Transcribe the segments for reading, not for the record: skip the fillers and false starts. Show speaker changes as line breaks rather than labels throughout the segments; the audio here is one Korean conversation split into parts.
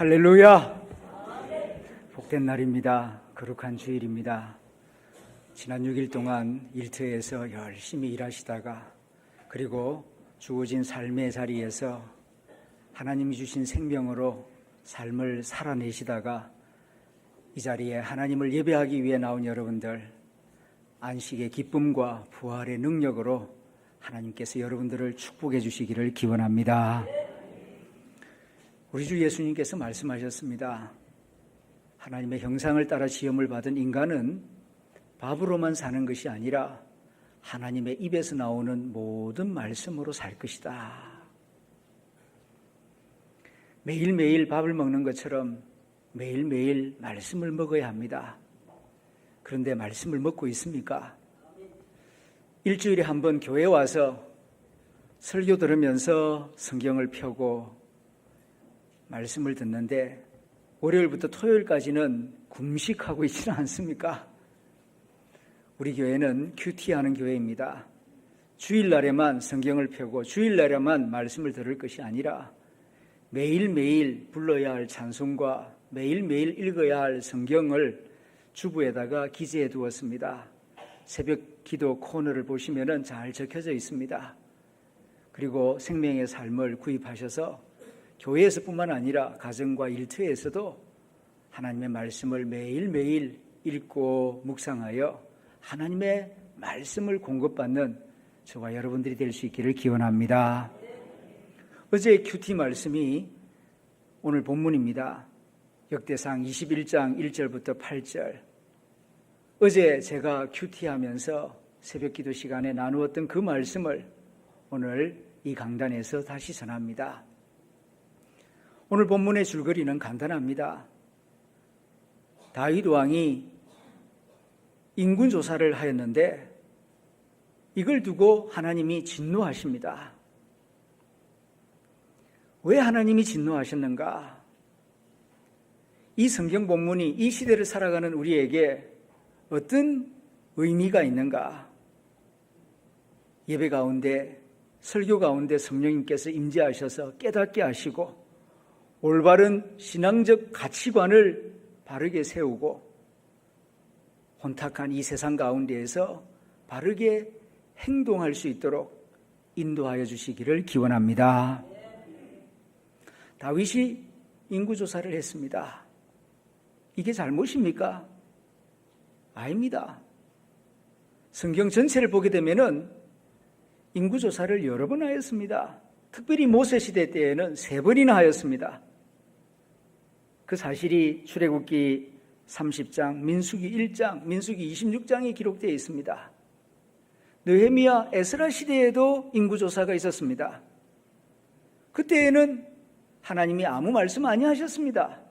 할렐루야! 복된 날입니다. 거룩한 주일입니다. 지난 6일 동안 일터에서 열심히 일하시다가 그리고 주어진 삶의 자리에서 하나님이 주신 생명으로 삶을 살아내시다가 이 자리에 하나님을 예배하기 위해 나온 여러분들, 안식의 기쁨과 부활의 능력으로 하나님께서 여러분들을 축복해 주시기를 기원합니다. 우리 주 예수님께서 말씀하셨습니다. 하나님의 형상을 따라 지음을 받은 인간은 밥으로만 사는 것이 아니라 하나님의 입에서 나오는 모든 말씀으로 살 것이다. 매일매일 밥을 먹는 것처럼 매일매일 말씀을 먹어야 합니다. 그런데 말씀을 먹고 있습니까? 일주일에 한 번 교회 와서 설교 들으면서 성경을 펴고 말씀을 듣는데 월요일부터 토요일까지는 금식하고 있지는 않습니까? 우리 교회는 큐티하는 교회입니다. 주일날에만 성경을 펴고 주일날에만 말씀을 들을 것이 아니라 매일매일 불러야 할 찬송과 매일매일 읽어야 할 성경을 주부에다가 기재해 두었습니다. 새벽 기도 코너를 보시면 잘 적혀져 있습니다. 그리고 생명의 삶을 구입하셔서 교회에서뿐만 아니라 가정과 일터에서도 하나님의 말씀을 매일매일 읽고 묵상하여 하나님의 말씀을 공급받는 저와 여러분들이 될 수 있기를 기원합니다. 어제 큐티 말씀이 오늘 본문입니다. 역대상 21장 1절부터 8절. 어제 제가 큐티하면서 새벽 기도 시간에 나누었던 그 말씀을 오늘 이 강단에서 다시 전합니다. 오늘 본문의 줄거리는 간단합니다. 다윗 왕이 인군 조사를 하였는데 이걸 두고 하나님이 진노하십니다. 왜 하나님이 진노하셨는가? 이 성경 본문이 이 시대를 살아가는 우리에게 어떤 의미가 있는가? 예배 가운데, 설교 가운데 성령님께서 임재하셔서 깨닫게 하시고 올바른 신앙적 가치관을 바르게 세우고 혼탁한 이 세상 가운데에서 바르게 행동할 수 있도록 인도하여 주시기를 기원합니다. 다윗이 인구조사를 했습니다. 이게 잘못입니까? 아닙니다. 성경 전체를 보게 되면은 인구조사를 여러 번 하였습니다. 특별히 모세 시대 때에는 3번이나 하였습니다. 그 사실이 출애굽기 30장, 민수기 1장, 민수기 26장에 기록되어 있습니다. 느헤미야, 에스라 시대에도 인구조사가 있었습니다. 그때에는 하나님이 아무 말씀 안 하셨습니다.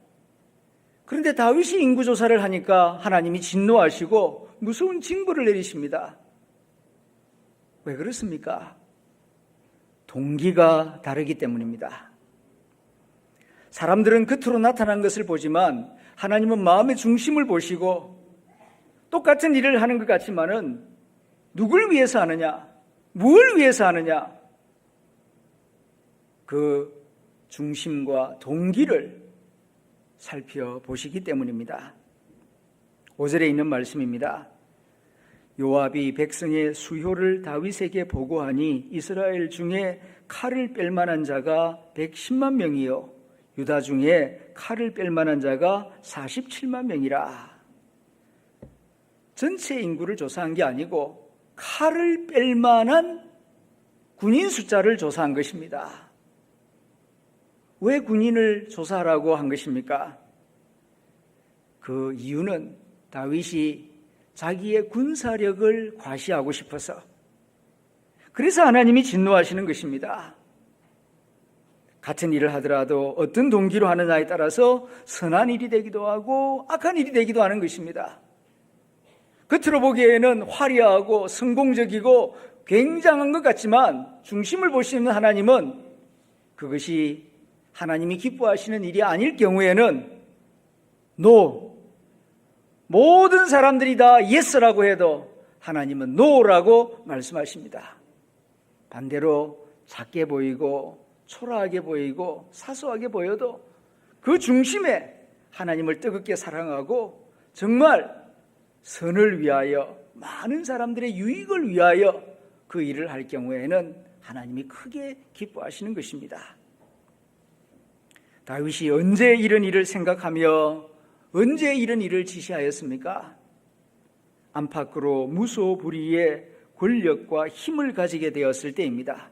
그런데 다윗이 인구조사를 하니까 하나님이 진노하시고 무서운 징벌을 내리십니다. 왜 그렇습니까? 동기가 다르기 때문입니다. 사람들은 겉으로 나타난 것을 보지만 하나님은 마음의 중심을 보시고 똑같은 일을 하는 것 같지만은 누굴 위해서 하느냐, 무엇을 위해서 하느냐, 그 중심과 동기를 살펴보시기 때문입니다. 5절에 있는 말씀입니다. 요압이 백성의 수효를 다윗에게 보고하니 이스라엘 중에 칼을 뺄 만한 자가 110만 명이요 유다 중에 칼을 뺄 만한 자가 47만 명이라. 전체 인구를 조사한 게 아니고 칼을 뺄 만한 군인 숫자를 조사한 것입니다. 왜 군인을 조사하라고 한 것입니까? 그 이유는 다윗이 자기의 군사력을 과시하고 싶어서, 그래서 하나님이 진노하시는 것입니다. 같은 일을 하더라도 어떤 동기로 하느냐에 따라서 선한 일이 되기도 하고 악한 일이 되기도 하는 것입니다. 겉으로 보기에는 화려하고 성공적이고 굉장한 것 같지만 중심을 보시는 하나님은 그것이 하나님이 기뻐하시는 일이 아닐 경우에는 모든 사람들이 다 yes라고 해도 하나님은 no라고 말씀하십니다. 반대로 작게 보이고 초라하게 보이고 사소하게 보여도 그 중심에 하나님을 뜨겁게 사랑하고 정말 선을 위하여, 많은 사람들의 유익을 위하여 그 일을 할 경우에는 하나님이 크게 기뻐하시는 것입니다. 다윗이 언제 이런 일을 생각하며 언제 이런 일을 지시하였습니까? 안팎으로 무소불위의 권력과 힘을 가지게 되었을 때입니다.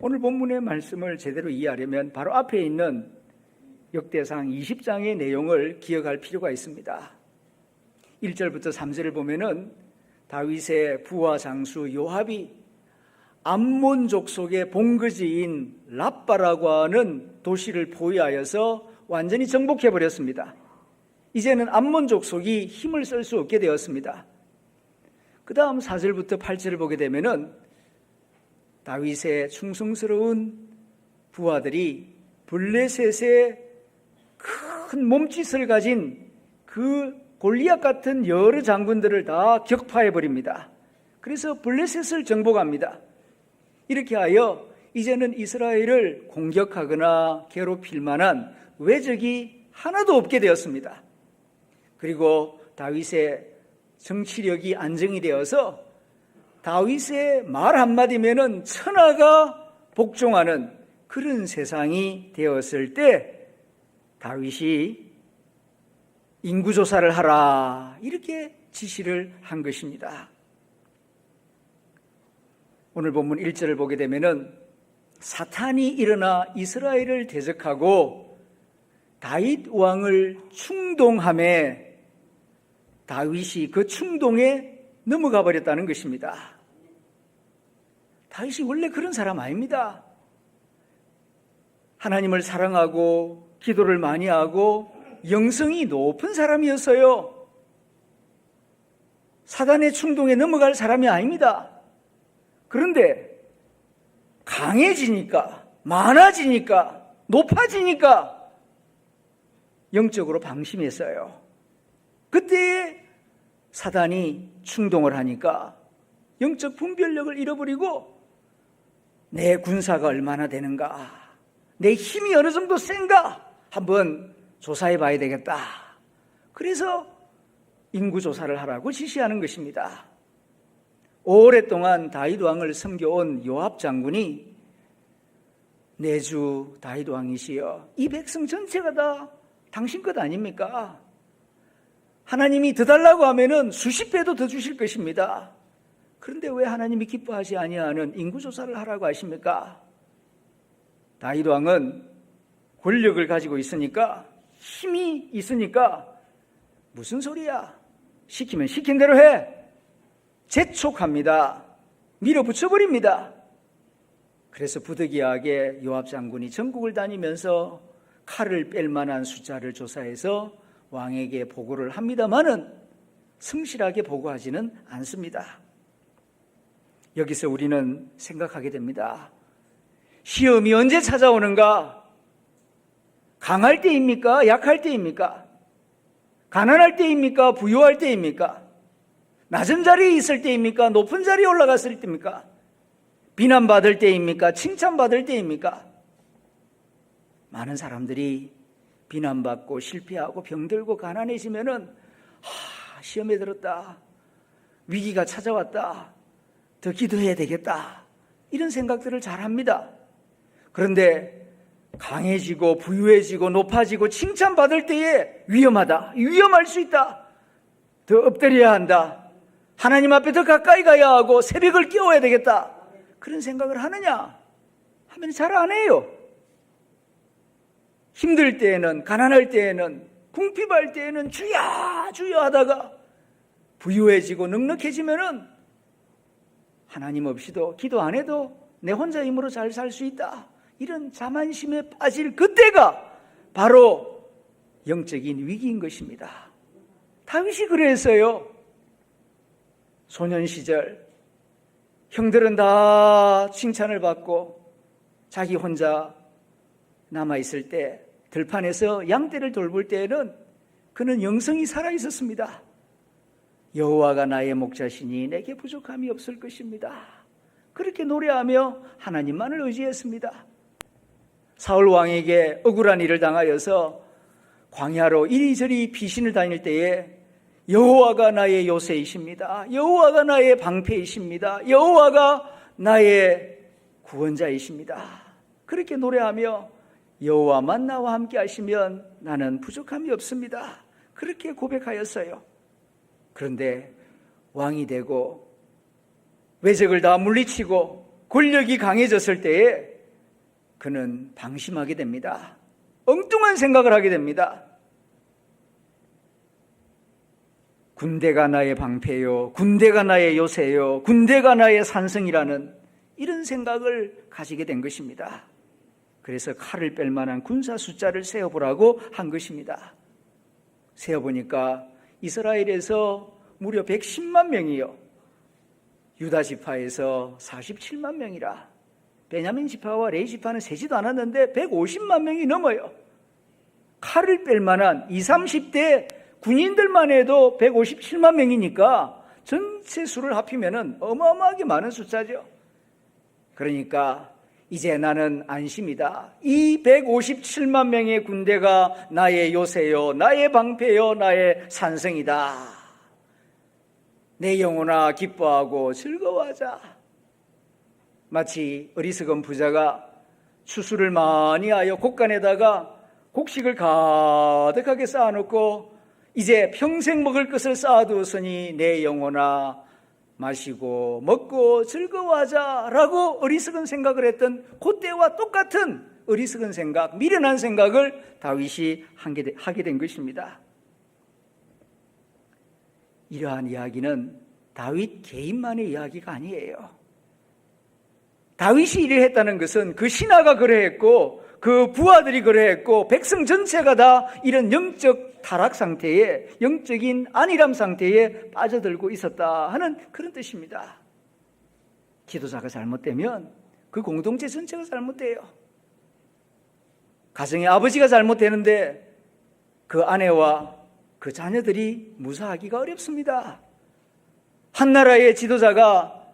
오늘 본문의 말씀을 제대로 이해하려면 바로 앞에 있는 역대상 20장의 내용을 기억할 필요가 있습니다. 1절부터 3절을 보면은 다윗의 부하 장수 요압이 암몬 족속의 본거지인 랍바라고 하는 도시를 포위하여서 완전히 정복해버렸습니다. 이제는 암몬 족속이 힘을 쓸 수 없게 되었습니다. 그 다음 4절부터 8절을 보게 되면은 다윗의 충성스러운 부하들이 블레셋의 큰 몸짓을 가진 그 골리앗 같은 여러 장군들을 다 격파해버립니다. 그래서 블레셋을 정복합니다. 이렇게 하여 이제는 이스라엘을 공격하거나 괴롭힐 만한 외적이 하나도 없게 되었습니다. 그리고 다윗의 정치력이 안정이 되어서 다윗의 말 한마디면은 천하가 복종하는 그런 세상이 되었을 때 다윗이 인구조사를 하라 이렇게 지시를 한 것입니다. 오늘 본문 1절을 보게 되면은 사탄이 일어나 이스라엘을 대적하고 다윗 왕을 충동함에 다윗이 그 충동에 넘어가 버렸다는 것입니다. 다윗이 원래 그런 사람 아닙니다. 하나님을 사랑하고 기도를 많이 하고 영성이 높은 사람이었어요. 사단의 충동에 넘어갈 사람이 아닙니다. 그런데 강해지니까, 많아지니까, 높아지니까 영적으로 방심했어요. 그때 사단이 충동을 하니까 영적 분별력을 잃어버리고 내 군사가 얼마나 되는가, 내 힘이 어느 정도 센가 한번 조사해 봐야 되겠다. 그래서 인구조사를 하라고 지시하는 것입니다. 오랫동안 다윗 왕을 섬겨온 요압 장군이 내주 다윗 왕이시여, 이 백성 전체가 다 당신 것 아닙니까? 하나님이 더 달라고 하면은 수십 배도 더 주실 것입니다. 그런데 왜 하나님이 기뻐하지 아니하는 인구조사를 하라고 하십니까? 다윗 왕은 권력을 가지고 있으니까, 힘이 있으니까 무슨 소리야? 시키면 시킨 대로 해. 재촉합니다. 밀어붙여버립니다. 그래서 부득이하게 요압 장군이 전국을 다니면서 칼을 뺄 만한 숫자를 조사해서 왕에게 보고를 합니다마는 성실하게 보고하지는 않습니다. 여기서 우리는 생각하게 됩니다. 시험이 언제 찾아오는가? 강할 때입니까? 약할 때입니까? 가난할 때입니까? 부유할 때입니까? 낮은 자리에 있을 때입니까? 높은 자리에 올라갔을 때입니까? 비난받을 때입니까? 칭찬받을 때입니까? 많은 사람들이 비난받고 실패하고 병들고 가난해지면은 시험에 들었다, 위기가 찾아왔다, 더 기도해야 되겠다, 이런 생각들을 잘 합니다. 그런데 강해지고 부유해지고 높아지고 칭찬받을 때에 위험하다, 위험할 수 있다, 더 엎드려야 한다, 하나님 앞에 더 가까이 가야 하고 새벽을 깨워야 되겠다, 그런 생각을 하느냐 하면 잘 안 해요. 힘들 때에는, 가난할 때에는, 궁핍할 때에는 주야 주야 하다가 부유해지고 넉넉해지면은 하나님 없이도 기도 안 해도 내 혼자 힘으로 잘 살 수 있다, 이런 자만심에 빠질 그때가 바로 영적인 위기인 것입니다. 다윗이 그랬어요. 소년 시절 형들은 다 칭찬을 받고 자기 혼자 남아있을 때, 들판에서 양떼를 돌볼 때에는 그는 영성이 살아있었습니다. 여호와가 나의 목자시니 내게 부족함이 없을 것입니다. 그렇게 노래하며 하나님만을 의지했습니다. 사울 왕에게 억울한 일을 당하여서 광야로 이리저리 피신을 다닐 때에 여호와가 나의 요새이십니다. 여호와가 나의 방패이십니다. 여호와가 나의 구원자이십니다. 그렇게 노래하며 여호와만 나와 함께 하시면 나는 부족함이 없습니다. 그렇게 고백하였어요. 그런데 왕이 되고 외적을 다 물리치고 권력이 강해졌을 때에 그는 방심하게 됩니다. 엉뚱한 생각을 하게 됩니다. 군대가 나의 방패요, 군대가 나의 요새요, 군대가 나의 산성이라는 이런 생각을 가지게 된 것입니다. 그래서 칼을 뺄 만한 군사 숫자를 세어보라고 한 것입니다. 세어보니까 이스라엘에서 무려 110만 명이요, 유다 지파에서 47만 명이라, 베냐민 지파와 레위 지파는 세지도 않았는데 150만 명이 넘어요. 칼을 뺄 만한 20, 30대 군인들만 해도 157만 명이니까 전체 수를 합히면 어마어마하게 많은 숫자죠. 그러니까 이제 나는 안심이다. 이 157만 명의 군대가 나의 요새요, 나의 방패요, 나의 산성이다. 내 영혼아 기뻐하고 즐거워하자. 마치 어리석은 부자가 추수를 많이 하여 곡간에다가 곡식을 가득하게 쌓아놓고 이제 평생 먹을 것을 쌓아두었으니 내 영혼아 마시고 먹고 즐거워하자라고 어리석은 생각을 했던 그때와 똑같은 어리석은 생각, 미련한 생각을 다윗이 하게 된 것입니다. 이러한 이야기는 다윗 개인만의 이야기가 아니에요. 다윗이 이러했다는 것은 그 신하가 그러했고 그 부하들이 그러했고 백성 전체가 다 이런 영적 타락 상태에, 영적인 안일함 상태에 빠져들고 있었다 하는 그런 뜻입니다. 지도자가 잘못되면 그 공동체 전체가 잘못돼요. 가정의 아버지가 잘못되는데 그 아내와 그 자녀들이 무사하기가 어렵습니다. 한 나라의 지도자가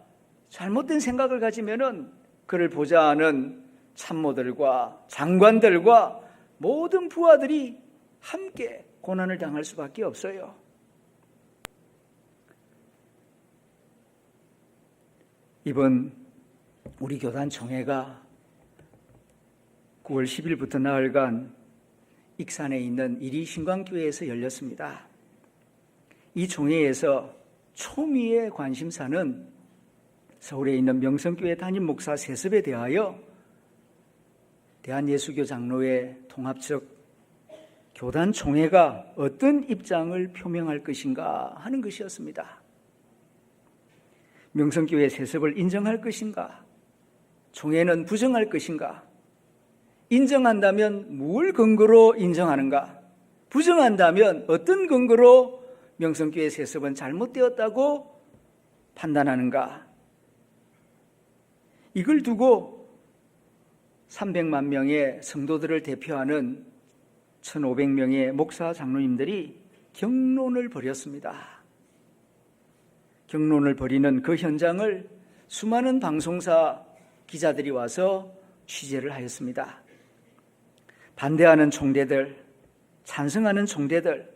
잘못된 생각을 가지면은 그를 보자 하는 참모들과 장관들과 모든 부하들이 함께 고난을 당할 수밖에 없어요. 이번 우리 교단 총회가 9월 10일부터 나흘간 익산에 있는 이리신광교회에서 열렸습니다. 이 총회에서 초미의 관심사는 서울에 있는 명성교회 담임 목사 세습에 대하여 대한예수교 장로회 통합적 교단 총회가 어떤 입장을 표명할 것인가 하는 것이었습니다. 명성교회 세습을 인정할 것인가? 총회는 부정할 것인가? 인정한다면 뭘 근거로 인정하는가? 부정한다면 어떤 근거로 명성교회 세습은 잘못되었다고 판단하는가? 이걸 두고 300만 명의 성도들을 대표하는 1,500명의 목사 장로님들이 격론을 벌였습니다. 격론을 벌이는 그 현장을 수많은 방송사 기자들이 와서 취재를 하였습니다. 반대하는 총대들, 찬성하는 총대들,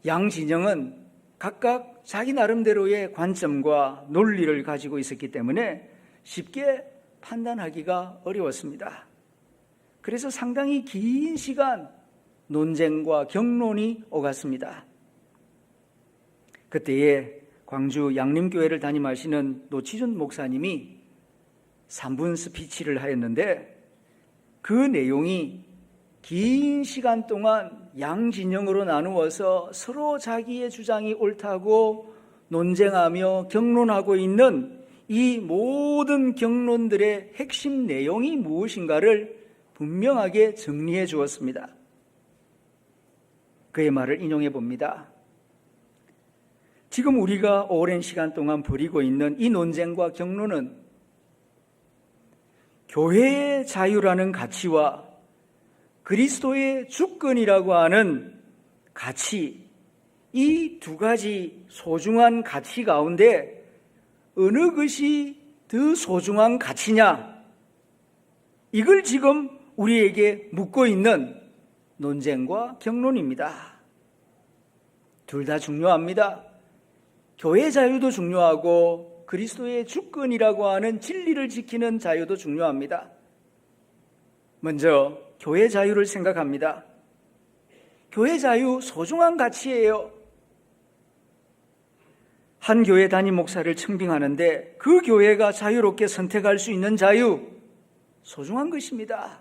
양 진영은 각각 자기 나름대로의 관점과 논리를 가지고 있었기 때문에 쉽게 판단하기가 어려웠습니다. 그래서 상당히 긴 시간 논쟁과 격론이 오갔습니다. 그때에 광주 양림교회를 담임하시는 노치준 목사님이 3분 스피치를 하였는데 그 내용이 긴 시간 동안 양진영으로 나누어서 서로 자기의 주장이 옳다고 논쟁하며 격론하고 있는 이 모든 격론들의 핵심 내용이 무엇인가를 분명하게 정리해 주었습니다. 그의 말을 인용해 봅니다. 지금 우리가 오랜 시간 동안 벌이고 있는 이 논쟁과 격론은 교회의 자유라는 가치와 그리스도의 주권이라고 하는 가치, 이 두 가지 소중한 가치 가운데 어느 것이 더 소중한 가치냐? 이걸 지금 우리에게 묻고 있는 논쟁과 경론입니다. 둘 다 중요합니다. 교회 자유도 중요하고 그리스도의 주권이라고 하는 진리를 지키는 자유도 중요합니다. 먼저 교회 자유를 생각합니다. 교회 자유 소중한 가치예요. 한 교회 담임 목사를 청빙하는데 그 교회가 자유롭게 선택할 수 있는 자유, 소중한 것입니다.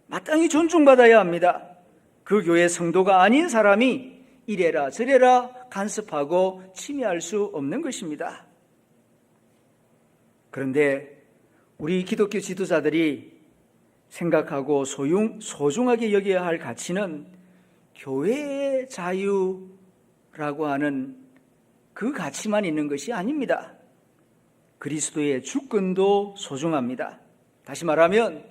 마땅히 존중받아야 합니다. 그 교회 성도가 아닌 사람이 이래라 저래라 간섭하고 침해할 수 없는 것입니다. 그런데 우리 기독교 지도자들이 생각하고 소중하게 여겨야 할 가치는 교회의 자유라고 하는 그 가치만 있는 것이 아닙니다. 그리스도의 주권도 소중합니다. 다시 말하면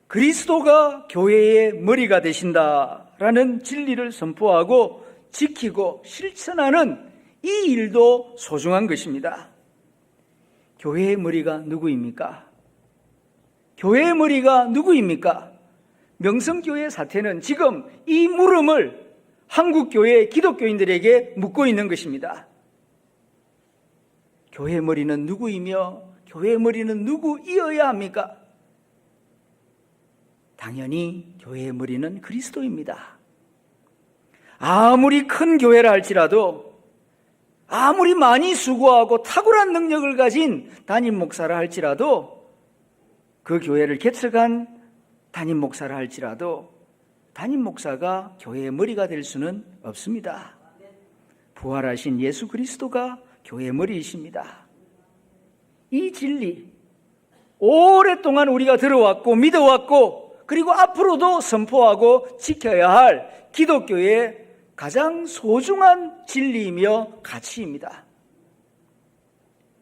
그리스도가 교회의 머리가 되신다라는 진리를 선포하고 지키고 실천하는 이 일도 소중한 것입니다. 교회의 머리가 누구입니까? 교회의 머리가 누구입니까? 명성교회 사태는 지금 이 물음을 한국교회 기독교인들에게 묻고 있는 것입니다. 교회의 머리는 누구이며 교회의 머리는 누구이어야 합니까? 당연히 교회의 머리는 그리스도입니다. 아무리 큰 교회라 할지라도, 아무리 많이 수고하고 탁월한 능력을 가진 담임 목사라 할지라도, 그 교회를 개척한 담임 목사라 할지라도 담임 목사가 교회의 머리가 될 수는 없습니다. 부활하신 예수 그리스도가 교회의 머리이십니다. 이 진리 오랫동안 우리가 들어왔고 믿어왔고 그리고 앞으로도 선포하고 지켜야 할 기독교의 가장 소중한 진리이며 가치입니다.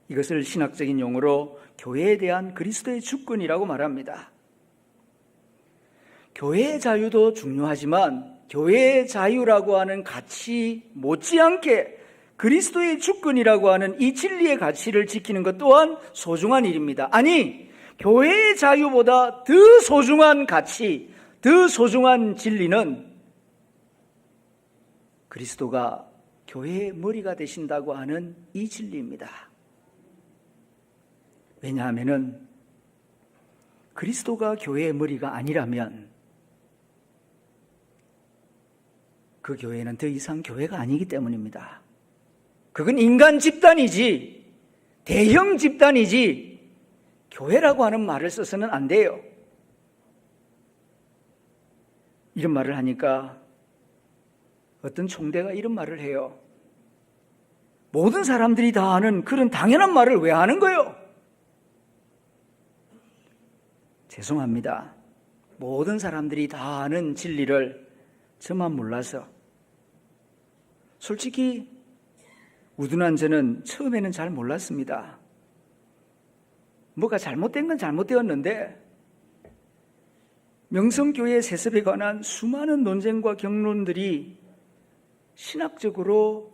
이것을 신학적인 용어로 교회에 대한 그리스도의 주권이라고 말합니다. 교회의 자유도 중요하지만 교회의 자유라고 하는 가치 못지않게 그리스도의 주권이라고 하는 이 진리의 가치를 지키는 것 또한 소중한 일입니다. 아니, 교회의 자유보다 더 소중한 가치, 더 소중한 진리는 그리스도가 교회의 머리가 되신다고 하는 이 진리입니다. 왜냐하면 그리스도가 교회의 머리가 아니라면 그 교회는 더 이상 교회가 아니기 때문입니다. 그건 인간 집단이지 대형 집단이지 교회라고 하는 말을 써서는 안 돼요. 이런 말을 하니까 어떤 총대가 이런 말을 해요. 모든 사람들이 다 아는 그런 당연한 말을 왜 하는 거예요? 죄송합니다. 모든 사람들이 다 아는 진리를 저만 몰라서. 솔직히 우둔한 저는 처음에는 잘 몰랐습니다. 뭐가 잘못된 건 잘못되었는데 명성교회 세습에 관한 수많은 논쟁과 경론들이 신학적으로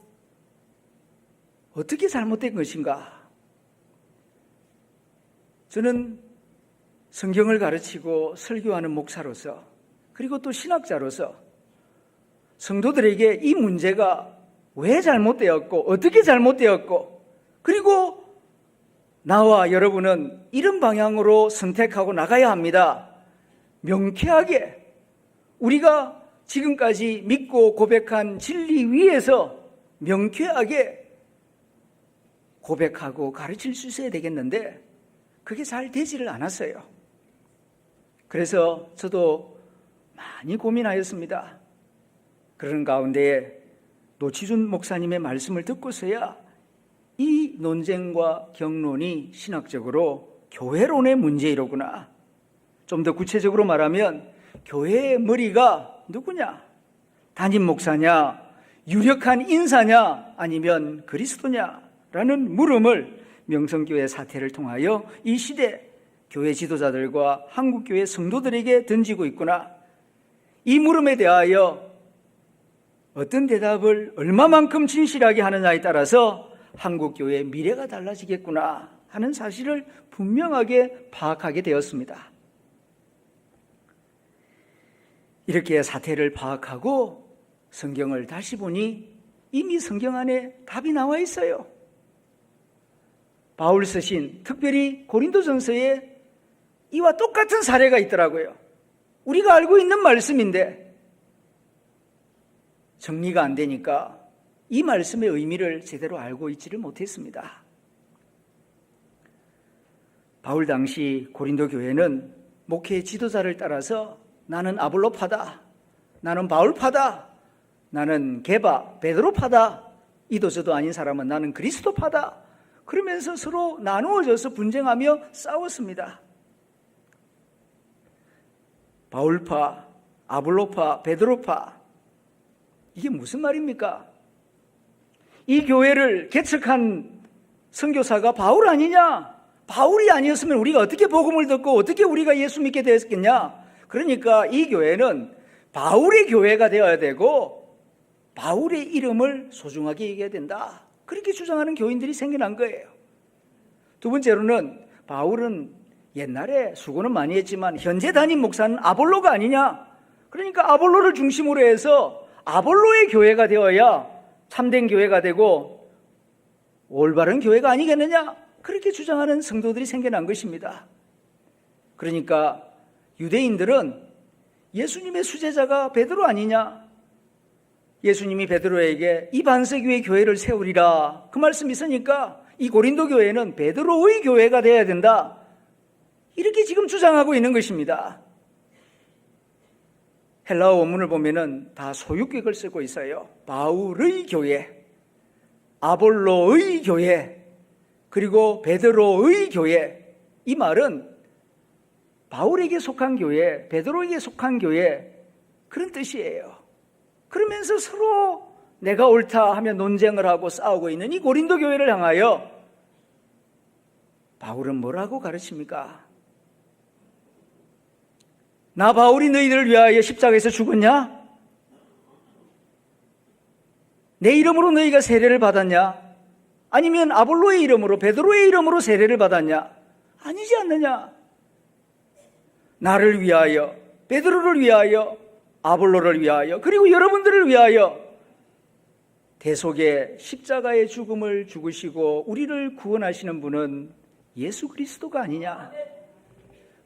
어떻게 잘못된 것인가? 저는 성경을 가르치고 설교하는 목사로서 그리고 또 신학자로서 성도들에게 이 문제가 왜 잘못되었고 어떻게 잘못되었고 그리고 나와 여러분은 이런 방향으로 선택하고 나가야 합니다. 명쾌하게 우리가 지금까지 믿고 고백한 진리 위에서 명쾌하게 고백하고 가르칠 수 있어야 되겠는데 그게 잘 되지를 않았어요. 그래서 저도 많이 고민하였습니다. 그런 가운데 노치준 목사님의 말씀을 듣고서야 이 논쟁과 경론이 신학적으로 교회론의 문제이로구나. 좀 더 구체적으로 말하면 교회의 머리가 누구냐? 담임 목사냐? 유력한 인사냐? 아니면 그리스도냐? 라는 물음을 명성교회 사태를 통하여 이 시대 교회 지도자들과 한국교회 성도들에게 던지고 있구나. 이 물음에 대하여 어떤 대답을 얼마만큼 진실하게 하느냐에 따라서 한국교회의 미래가 달라지겠구나 하는 사실을 분명하게 파악하게 되었습니다. 이렇게 사태를 파악하고 성경을 다시 보니 이미 성경 안에 답이 나와 있어요. 바울 쓰신 특별히 고린도전서에 이와 똑같은 사례가 있더라고요. 우리가 알고 있는 말씀인데 정리가 안 되니까 이 말씀의 의미를 제대로 알고 있지를 못했습니다. 바울 당시 고린도 교회는 목회 지도자를 따라서 나는 아볼로파다, 나는 바울파다, 나는 게바, 베드로파다, 이도저도 아닌 사람은 나는 그리스도파다, 그러면서 서로 나누어져서 분쟁하며 싸웠습니다. 바울파, 아볼로파, 베드로파, 이게 무슨 말입니까? 이 교회를 개척한 선교사가 바울 아니냐? 바울이 아니었으면 우리가 어떻게 복음을 듣고 어떻게 우리가 예수 믿게 되었겠냐? 그러니까 이 교회는 바울의 교회가 되어야 되고 바울의 이름을 소중하게 얘기해야 된다. 그렇게 주장하는 교인들이 생겨난 거예요. 두 번째로는 바울은 옛날에 수고는 많이 했지만 현재 담임 목사는 아볼로가 아니냐? 그러니까 아볼로를 중심으로 해서 아볼로의 교회가 되어야 참된 교회가 되고 올바른 교회가 아니겠느냐? 그렇게 주장하는 성도들이 생겨난 것입니다. 그러니까 유대인들은 예수님의 수제자가 베드로 아니냐? 예수님이 베드로에게 이 반석 위에 교회를 세우리라 그 말씀이 있으니까 이 고린도 교회는 베드로의 교회가 되어야 된다. 이렇게 지금 주장하고 있는 것입니다. 헬라어 원문을 보면은 다 소유격을 쓰고 있어요. 바울의 교회, 아볼로의 교회, 그리고 베드로의 교회. 이 말은 바울에게 속한 교회, 베드로에게 속한 교회, 그런 뜻이에요. 그러면서 서로 내가 옳다 하며 논쟁을 하고 싸우고 있는 이 고린도 교회를 향하여 바울은 뭐라고 가르칩니까? 나 바울이 너희들을 위하여 십자가에서 죽었냐? 내 이름으로 너희가 세례를 받았냐? 아니면 아볼로의 이름으로, 베드로의 이름으로 세례를 받았냐? 아니지 않느냐? 나를 위하여, 베드로를 위하여, 아볼로를 위하여, 그리고 여러분들을 위하여 대속의 십자가의 죽음을 죽으시고 우리를 구원하시는 분은 예수 그리스도가 아니냐?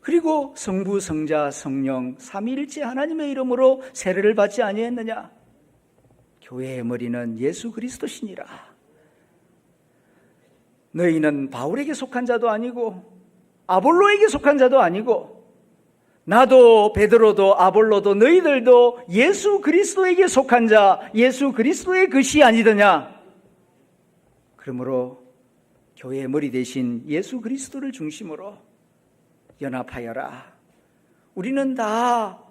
그리고 성부, 성자, 성령 삼위일체 하나님의 이름으로 세례를 받지 아니했느냐? 교회의 머리는 예수 그리스도시니라. 너희는 바울에게 속한 자도 아니고 아볼로에게 속한 자도 아니고 나도 베드로도 아볼로도 너희들도 예수 그리스도에게 속한 자, 예수 그리스도의 것이 아니더냐? 그러므로 교회의 머리 대신 예수 그리스도를 중심으로 연합하여라. 우리는 다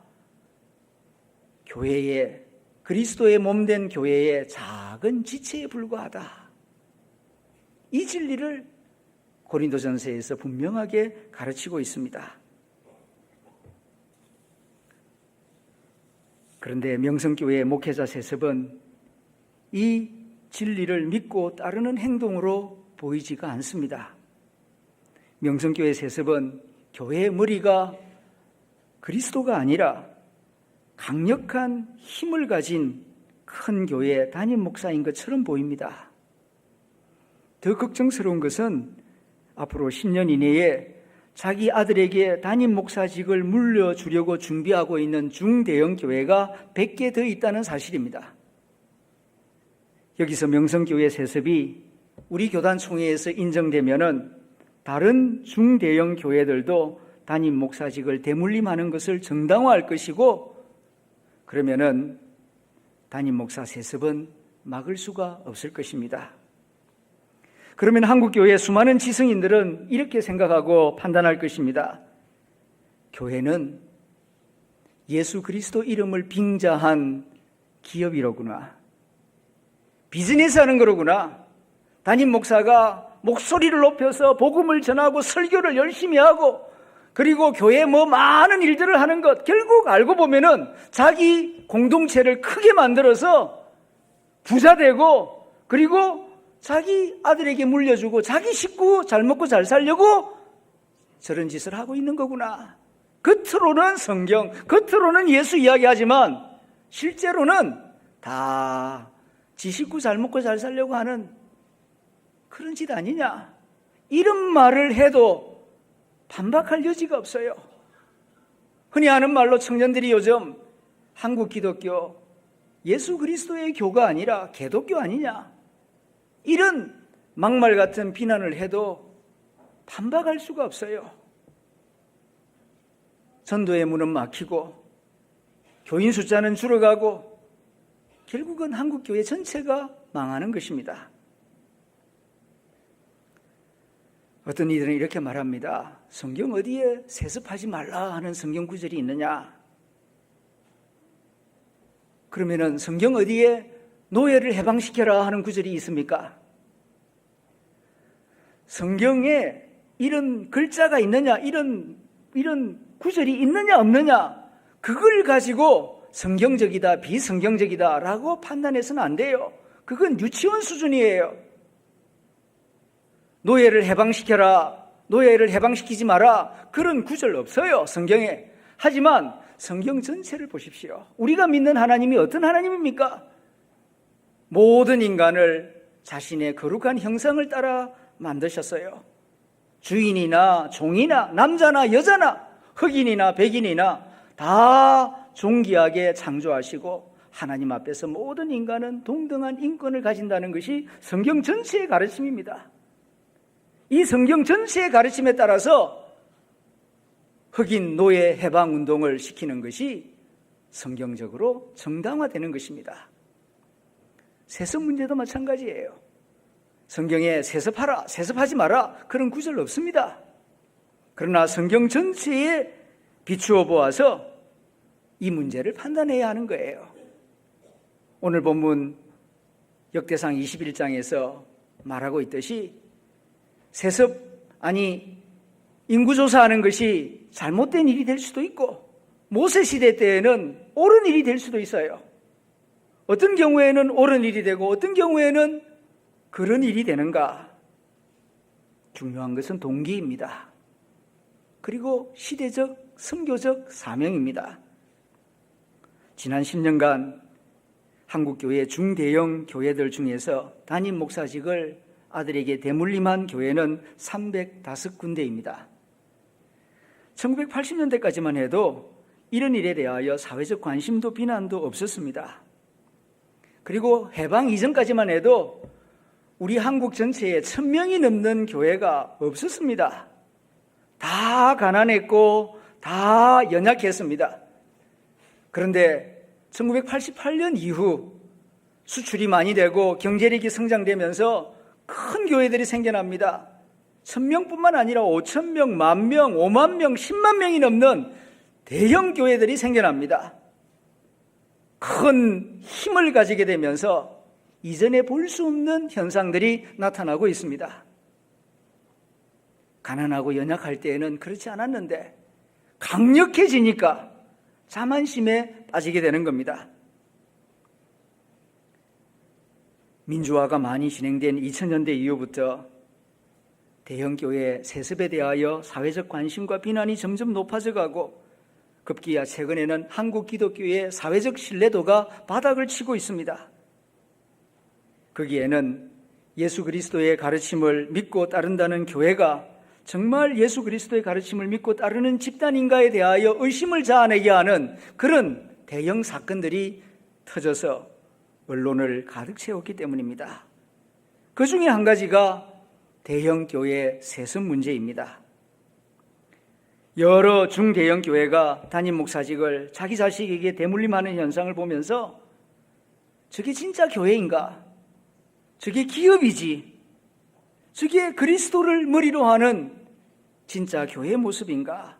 교회의, 그리스도의 몸된 교회의 작은 지체에 불과하다. 이 진리를 고린도전서에서 분명하게 가르치고 있습니다. 그런데 명성교회의 목회자 세습은 이 진리를 믿고 따르는 행동으로 보이지가 않습니다. 명성교회 세습은 교회의 머리가 그리스도가 아니라 강력한 힘을 가진 큰 교회 담임 목사인 것처럼 보입니다. 더 걱정스러운 것은 앞으로 10년 이내에 자기 아들에게 담임 목사직을 물려주려고 준비하고 있는 중대형 교회가 100개 더 있다는 사실입니다. 여기서 명성교회 세습이 우리 교단 총회에서 인정되면은 다른 중대형 교회들도 담임 목사직을 대물림하는 것을 정당화할 것이고, 그러면은 담임 목사 세습은 막을 수가 없을 것입니다. 그러면 한국교회의 수많은 지성인들은 이렇게 생각하고 판단할 것입니다. 교회는 예수 그리스도 이름을 빙자한 기업이로구나. 비즈니스 하는 거로구나. 담임 목사가 목소리를 높여서 복음을 전하고 설교를 열심히 하고 그리고 교회에 많은 일들을 하는 것, 결국 알고 보면은 자기 공동체를 크게 만들어서 부자 되고 그리고 자기 아들에게 물려주고 자기 식구 잘 먹고 잘 살려고 저런 짓을 하고 있는 거구나. 겉으로는 성경, 겉으로는 예수 이야기하지만 실제로는 다 지 식구 잘 먹고 잘 살려고 하는 그런 짓 아니냐, 이런 말을 해도 반박할 여지가 없어요. 흔히 하는 말로 청년들이 요즘 한국 기독교 예수 그리스도의 교가 아니라 개독교 아니냐, 이런 막말 같은 비난을 해도 반박할 수가 없어요. 전도의 문은 막히고 교인 숫자는 줄어가고 결국은 한국 교회 전체가 망하는 것입니다. 어떤 이들은 이렇게 말합니다. 성경 어디에 세습하지 말라 하는 성경 구절이 있느냐? 그러면은 성경 어디에 노예를 해방시켜라 하는 구절이 있습니까? 성경에 이런 글자가 있느냐, 이런 구절이 있느냐 없느냐, 그걸 가지고 성경적이다 비성경적이다 라고 판단해서는 안 돼요. 그건 유치원 수준이에요. 노예를 해방시켜라, 노예를 해방시키지 마라, 그런 구절 없어요 성경에. 하지만 성경 전체를 보십시오. 우리가 믿는 하나님이 어떤 하나님입니까? 모든 인간을 자신의 거룩한 형상을 따라 만드셨어요. 주인이나 종이나 남자나 여자나 흑인이나 백인이나 다 존귀하게 창조하시고 하나님 앞에서 모든 인간은 동등한 인권을 가진다는 것이 성경 전체의 가르침입니다. 이 성경 전체의 가르침에 따라서 흑인 노예 해방 운동을 시키는 것이 성경적으로 정당화되는 것입니다. 세습 문제도 마찬가지예요. 성경에 세습하라, 세습하지 마라 그런 구절 없습니다. 그러나 성경 전체에 비추어 보아서 이 문제를 판단해야 하는 거예요. 오늘 본문 역대상 21장에서 말하고 있듯이 세습, 인구조사하는 것이 잘못된 일이 될 수도 있고 모세 시대 때에는 옳은 일이 될 수도 있어요. 어떤 경우에는 옳은 일이 되고 어떤 경우에는 그런 일이 되는가? 중요한 것은 동기입니다. 그리고 시대적, 선교적 사명입니다. 지난 10년간 한국교회 중대형 교회들 중에서 담임 목사직을 아들에게 대물림한 교회는 305군데입니다. 1980년대까지만 해도 이런 일에 대하여 사회적 관심도 비난도 없었습니다. 그리고 해방 이전까지만 해도 우리 한국 전체에 1000명이 넘는 교회가 없었습니다. 다 가난했고 다 연약했습니다. 그런데 1988년 이후 수출이 많이 되고 경제력이 성장되면서 큰 교회들이 생겨납니다. 1000명뿐만 아니라 5000명, 10,000명, 50,000명, 10만 명이 넘는 대형 교회들이 생겨납니다. 큰 힘을 가지게 되면서 이전에 볼 수 없는 현상들이 나타나고 있습니다. 가난하고 연약할 때에는 그렇지 않았는데 강력해지니까 자만심에 빠지게 되는 겁니다. 민주화가 많이 진행된 2000년대 이후부터 대형교회 세습에 대하여 사회적 관심과 비난이 점점 높아져 가고 급기야 최근에는 한국 기독교의 사회적 신뢰도가 바닥을 치고 있습니다. 거기에는 예수 그리스도의 가르침을 믿고 따른다는 교회가 정말 예수 그리스도의 가르침을 믿고 따르는 집단인가에 대하여 의심을 자아내게 하는 그런 대형 사건들이 터져서 언론을 가득 채웠기 때문입니다. 그 중에 한 가지가 대형 교회 세습 문제입니다. 여러 중대형 교회가 담임 목사직을 자기 자식에게 대물림하는 현상을 보면서 저게 진짜 교회인가? 저게 기업이지? 저게 그리스도를 머리로 하는 진짜 교회의 모습인가?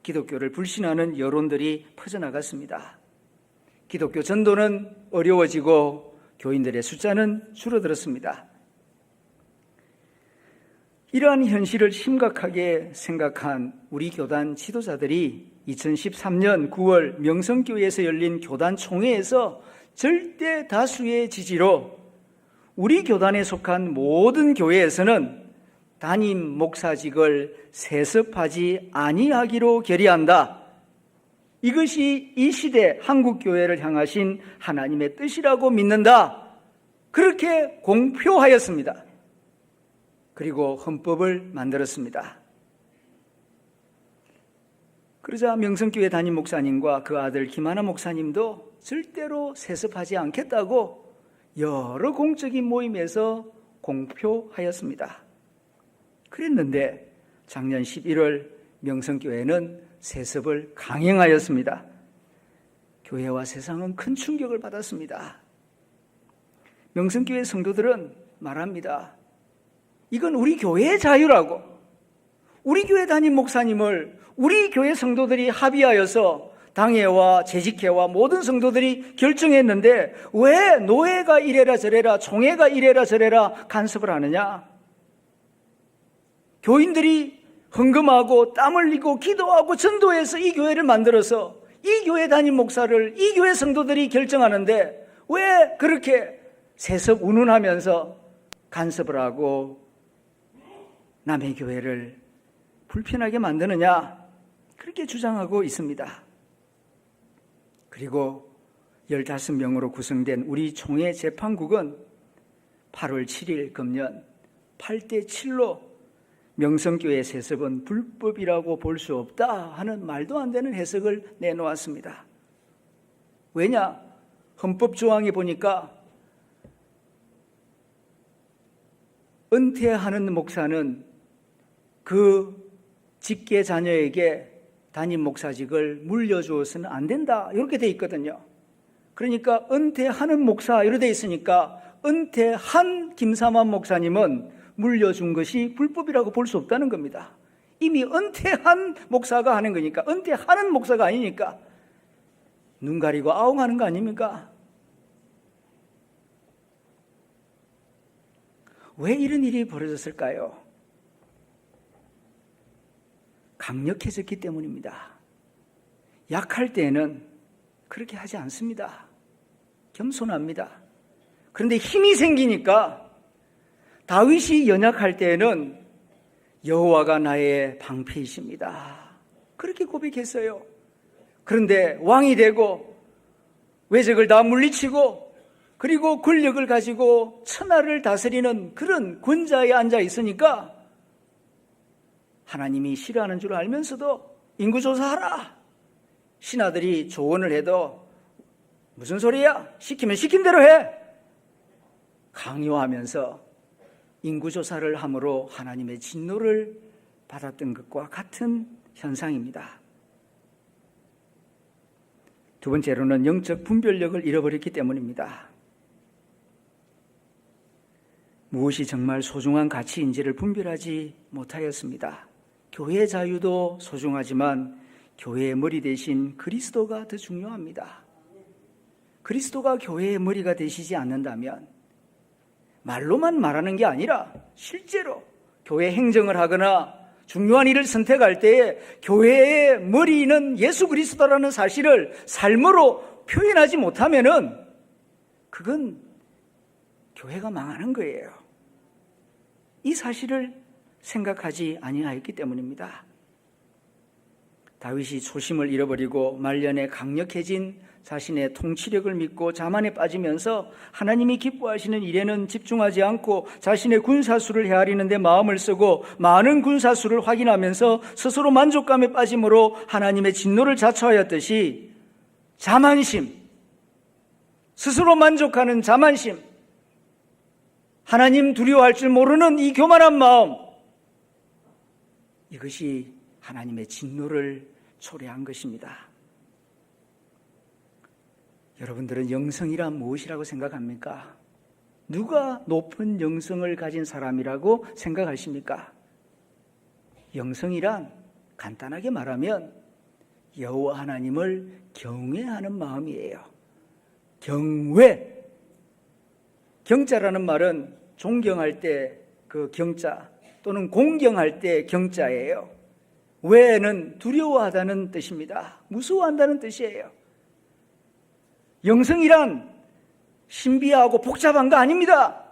기독교를 불신하는 여론들이 퍼져나갔습니다. 기독교 전도는 어려워지고 교인들의 숫자는 줄어들었습니다. 이러한 현실을 심각하게 생각한 우리 교단 지도자들이 2013년 9월 명성교회에서 열린 교단 총회에서 절대 다수의 지지로 우리 교단에 속한 모든 교회에서는 담임 목사직을 세습하지 아니하기로 결의한다. 이것이 이 시대 한국교회를 향하신 하나님의 뜻이라고 믿는다. 그렇게 공표하였습니다. 그리고 헌법을 만들었습니다. 그러자 명성교회 담임 목사님과 그 아들 김하나 목사님도 절대로 세습하지 않겠다고 여러 공적인 모임에서 공표하였습니다. 그랬는데 작년 11월 명성교회는 세습을 강행하였습니다. 교회와 세상은 큰 충격을 받았습니다. 명성교회 성도들은 말합니다. 이건 우리 교회의 자유라고. 우리 교회 담임 목사님을 우리 교회 성도들이 합의하여서 당회와 재직회와 모든 성도들이 결정했는데 왜 노회가 이래라 저래라 총회가 이래라 저래라 간섭을 하느냐? 교인들이 헌금하고 땀 흘리고 기도하고 전도해서 이 교회를 만들어서 이 교회 담임 목사를 이 교회 성도들이 결정하는데 왜 그렇게 세습 운운하면서 간섭을 하고 남의 교회를 불편하게 만드느냐? 그렇게 주장하고 있습니다. 그리고 15명으로 구성된 우리 총회 재판국은 8월 7일 금년 8대7로 명성교회 세습은 불법이라고 볼 수 없다 하는 말도 안 되는 해석을 내놓았습니다. 왜냐? 헌법 조항에 보니까 은퇴하는 목사는 그 직계 자녀에게 담임 목사직을 물려주어서는 안 된다 이렇게 돼 있거든요. 그러니까 은퇴하는 목사 이렇게 돼 있으니까 은퇴한 김삼환 목사님은 물려준 것이 불법이라고 볼 수 없다는 겁니다. 이미 은퇴한 목사가 하는 거니까, 은퇴하는 목사가 아니니까 눈 가리고 아웅하는 거 아닙니까? 왜 이런 일이 벌어졌을까요? 강력해졌기 때문입니다. 약할 때는 그렇게 하지 않습니다. 겸손합니다. 그런데 힘이 생기니까 다윗이 연약할 때에는 여호와가 나의 방패이십니다. 그렇게 고백했어요. 그런데 왕이 되고 외적을 다 물리치고 그리고 권력을 가지고 천하를 다스리는 그런 권자에 앉아 있으니까 하나님이 싫어하는 줄 알면서도 인구조사하라. 신하들이 조언을 해도 무슨 소리야? 시키면 시킨 대로 해. 강요하면서 인구조사를 함으로 하나님의 진노를 받았던 것과 같은 현상입니다. 두 번째로는 영적 분별력을 잃어버렸기 때문입니다. 무엇이 정말 소중한 가치인지를 분별하지 못하였습니다. 교회의 자유도 소중하지만 교회의 머리 대신 그리스도가 더 중요합니다. 그리스도가 교회의 머리가 되시지 않는다면 말로만 말하는 게 아니라 실제로 교회 행정을 하거나 중요한 일을 선택할 때에 교회의 머리는 예수 그리스도라는 사실을 삶으로 표현하지 못하면은 그건 교회가 망하는 거예요. 이 사실을 생각하지 아니하였기 때문입니다. 다윗이 초심을 잃어버리고 말년에 강력해진 자신의 통치력을 믿고 자만에 빠지면서 하나님이 기뻐하시는 일에는 집중하지 않고 자신의 군사수를 헤아리는 데 마음을 쓰고 많은 군사수를 확인하면서 스스로 만족감에 빠짐으로 하나님의 진노를 자초하였듯이 자만심, 스스로 만족하는 자만심, 하나님 두려워할 줄 모르는 이 교만한 마음, 이것이 하나님의 진노를 초래한 것입니다. 여러분들은 영성이란 무엇이라고 생각합니까? 누가 높은 영성을 가진 사람이라고 생각하십니까? 영성이란 간단하게 말하면 여호와 하나님을 경외하는 마음이에요. 경외. 경자라는 말은 존경할 때 그 경자 또는 공경할 때 경자예요. 외는 두려워하다는 뜻입니다. 무서워한다는 뜻이에요. 영성이란 신비하고 복잡한 거 아닙니다.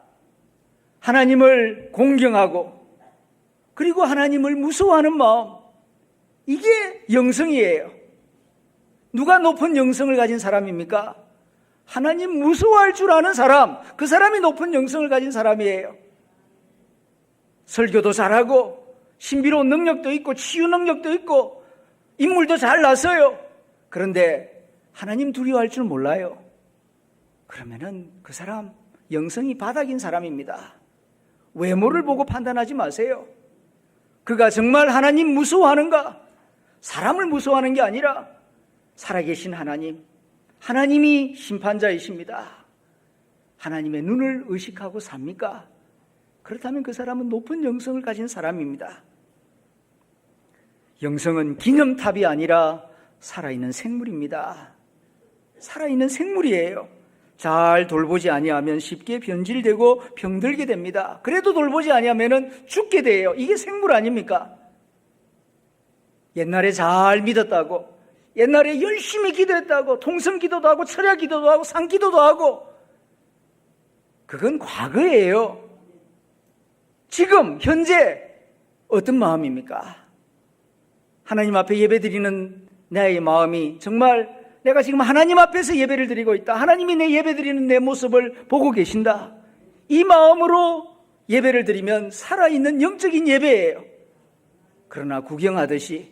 하나님을 공경하고 그리고 하나님을 무서워하는 마음, 이게 영성이에요. 누가 높은 영성을 가진 사람입니까? 하나님 무서워할 줄 아는 사람, 그 사람이 높은 영성을 가진 사람이에요. 설교도 잘하고 신비로운 능력도 있고 치유 능력도 있고 인물도 잘 났어요. 그런데 하나님 두려워할 줄 몰라요. 그러면은 그 사람 영성이 바닥인 사람입니다. 외모를 보고 판단하지 마세요. 그가 정말 하나님 무서워하는가? 사람을 무서워하는 게 아니라 살아계신 하나님, 하나님이 심판자이십니다. 하나님의 눈을 의식하고 삽니까? 그렇다면 그 사람은 높은 영성을 가진 사람입니다. 영성은 기념탑이 아니라 살아있는 생물입니다. 살아있는 생물이에요. 잘 돌보지 아니하면 쉽게 변질되고 병들게 됩니다. 그래도 돌보지 아니하면 죽게 돼요. 이게 생물 아닙니까? 옛날에 잘 믿었다고, 옛날에 열심히 기도했다고, 통성 기도도 하고 철야 기도도 하고 상 기도도 하고, 그건 과거예요. 지금 현재 어떤 마음입니까? 하나님 앞에 예배드리는 나의 마음이 정말 내가 지금 하나님 앞에서 예배를 드리고 있다, 하나님이 내 예배드리는 내 모습을 보고 계신다, 이 마음으로 예배를 드리면 살아있는 영적인 예배예요. 그러나 구경하듯이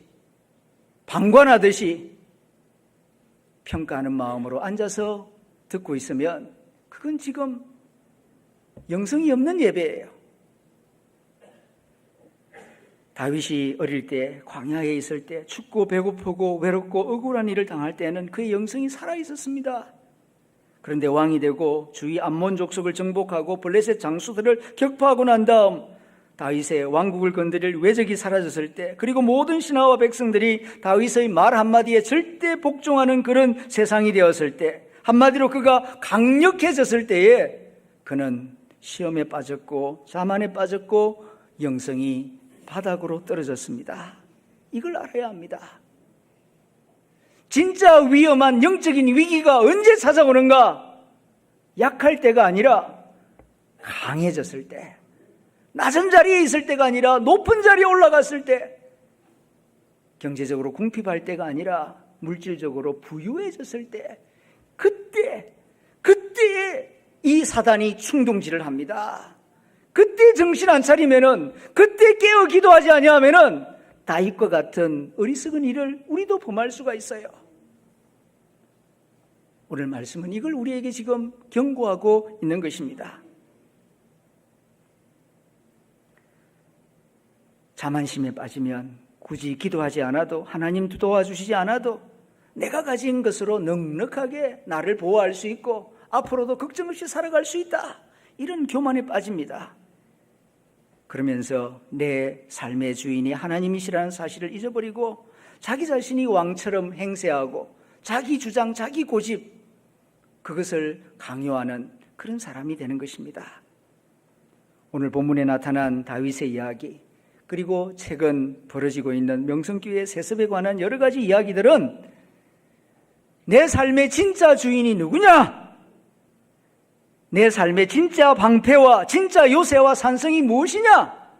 방관하듯이 평가하는 마음으로 앉아서 듣고 있으면 그건 지금 영성이 없는 예배예요. 다윗이 어릴 때 광야에 있을 때 춥고 배고프고 외롭고 억울한 일을 당할 때는 그의 영성이 살아있었습니다. 그런데 왕이 되고 주위 암몬 족속을 정복하고 블레셋 장수들을 격파하고 난 다음 다윗의 왕국을 건드릴 외적이 사라졌을 때, 그리고 모든 신하와 백성들이 다윗의 말 한마디에 절대 복종하는 그런 세상이 되었을 때, 한마디로 그가 강력해졌을 때에 그는 시험에 빠졌고 자만에 빠졌고 영성이 바닥으로 떨어졌습니다. 이걸 알아야 합니다. 진짜 위험한 영적인 위기가 언제 찾아오는가? 약할 때가 아니라 강해졌을 때, 낮은 자리에 있을 때가 아니라 높은 자리에 올라갔을 때, 경제적으로 궁핍할 때가 아니라 물질적으로 부유해졌을 때, 그때 이 사단이 충동질을 합니다. 그때 정신 안 차리면은, 그때 깨어 기도하지 아니하면은 다윗과 같은 어리석은 일을 우리도 범할 수가 있어요. 오늘 말씀은 이걸 우리에게 지금 경고하고 있는 것입니다. 자만심에 빠지면 굳이 기도하지 않아도, 하나님도 도와주시지 않아도 내가 가진 것으로 넉넉하게 나를 보호할 수 있고 앞으로도 걱정 없이 살아갈 수 있다, 이런 교만에 빠집니다. 그러면서 내 삶의 주인이 하나님이시라는 사실을 잊어버리고 자기 자신이 왕처럼 행세하고 자기 주장, 자기 고집, 그것을 강요하는 그런 사람이 되는 것입니다. 오늘 본문에 나타난 다윗의 이야기, 그리고 최근 벌어지고 있는 명성교회 세습에 관한 여러 가지 이야기들은 내 삶의 진짜 주인이 누구냐? 내 삶의 진짜 방패와 진짜 요새와 산성이 무엇이냐?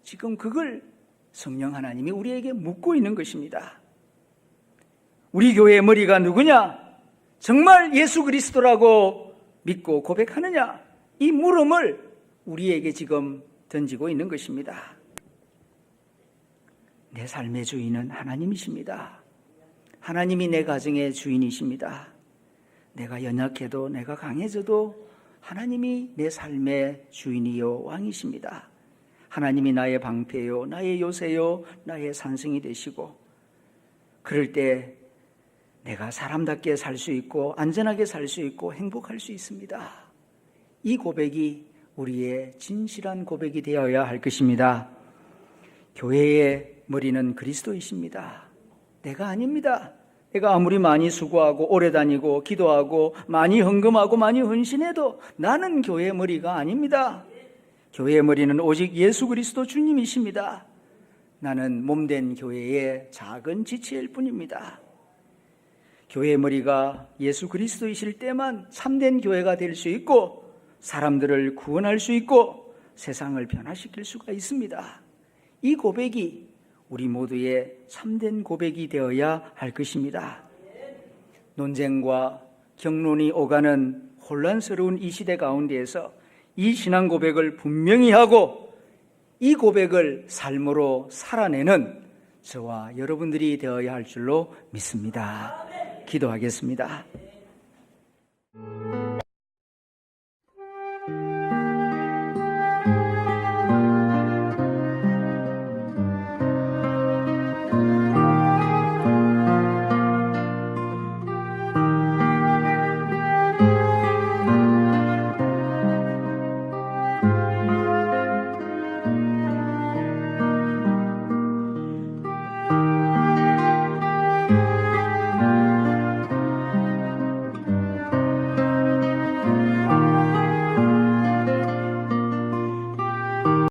지금 그걸 성령 하나님이 우리에게 묻고 있는 것입니다. 우리 교회의 머리가 누구냐? 정말 예수 그리스도라고 믿고 고백하느냐? 이 물음을 우리에게 지금 던지고 있는 것입니다. 내 삶의 주인은 하나님이십니다. 하나님이 내 가정의 주인이십니다. 내가 연약해도 내가 강해져도 하나님이 내 삶의 주인이요 왕이십니다. 하나님이 나의 방패요, 나의 요새요, 나의 산성이 되시고, 그럴 때 내가 사람답게 살 수 있고 안전하게 살 수 있고 행복할 수 있습니다. 이 고백이 우리의 진실한 고백이 되어야 할 것입니다. 교회의 머리는 그리스도이십니다. 내가 아닙니다. 내가 아무리 많이 수고하고 오래 다니고 기도하고 많이 헌금하고 많이 헌신해도 나는 교회의 머리가 아닙니다. 교회의 머리는 오직 예수 그리스도 주님이십니다. 나는 몸된 교회의 작은 지체일 뿐입니다. 교회의 머리가 예수 그리스도이실 때만 참된 교회가 될 수 있고 사람들을 구원할 수 있고 세상을 변화시킬 수가 있습니다. 이 고백이 우리 모두의 참된 고백이 되어야 할 것입니다. 논쟁과 경론이 오가는 혼란스러운 이 시대 가운데에서 이 신앙 고백을 분명히 하고 이 고백을 삶으로 살아내는 저와 여러분들이 되어야 할 줄로 믿습니다. 기도하겠습니다.